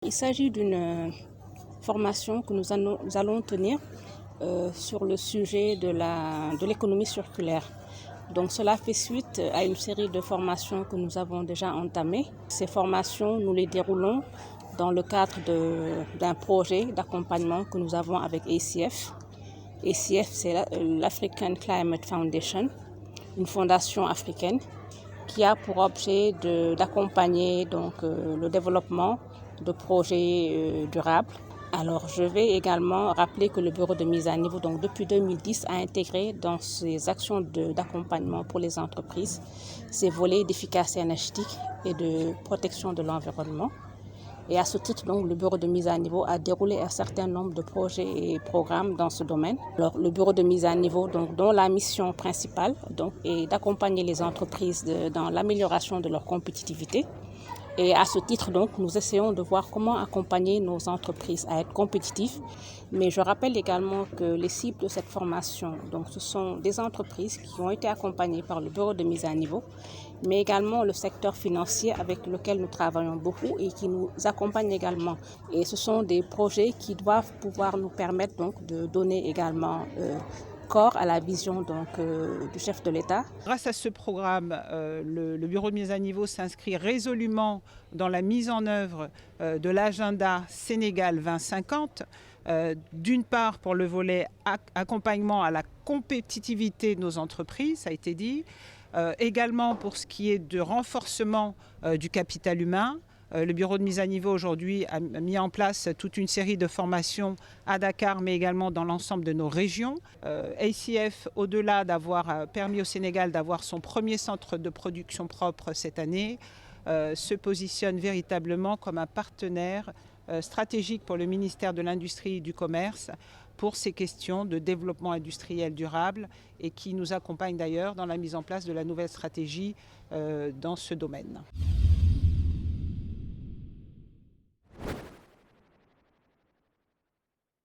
Il s'agit d'une formation que nous allons tenir sur le sujet de l'économie circulaire. Donc cela fait suite à une série de formations que nous avons déjà entamées. Ces formations, nous les déroulons dans le cadre d'un projet d'accompagnement que nous avons avec ACF. ACF, c'est l'African Climate Foundation, une fondation africaine qui a pour objet d'accompagner le développement de projets durables. Alors, je vais également rappeler que le bureau de mise à niveau, donc depuis 2010, a intégré dans ses actions d'accompagnement pour les entreprises ces volets d'efficacité énergétique et de protection de l'environnement. Et à ce titre, donc, le bureau de mise à niveau a déroulé un certain nombre de projets et programmes dans ce domaine. Alors, le bureau de mise à niveau, dont la mission principale est d'accompagner les entreprises dans l'amélioration de leur compétitivité. Et à ce titre, donc, nous essayons de voir comment accompagner nos entreprises à être compétitives. Mais je rappelle également que les cibles de cette formation, ce sont des entreprises qui ont été accompagnées par le bureau de mise à niveau, mais également le secteur financier avec lequel nous travaillons beaucoup et qui nous accompagne également. Et ce sont des projets qui doivent pouvoir nous permettre de donner également corps à la vision du chef de l'État. Grâce à ce programme, le bureau de mise à niveau s'inscrit résolument dans la mise en œuvre de l'agenda Sénégal 2050. D'une part pour le volet accompagnement à la compétitivité de nos entreprises, ça a été dit, également pour ce qui est de renforcement du capital humain. Le bureau de mise à niveau aujourd'hui a mis en place toute une série de formations à Dakar, mais également dans l'ensemble de nos régions. ACF, au-delà d'avoir permis au Sénégal d'avoir son premier centre de production propre cette année, se positionne véritablement comme un partenaire stratégique pour le ministère de l'Industrie et du Commerce pour ces questions de développement industriel durable et qui nous accompagne d'ailleurs dans la mise en place de la nouvelle stratégie dans ce domaine.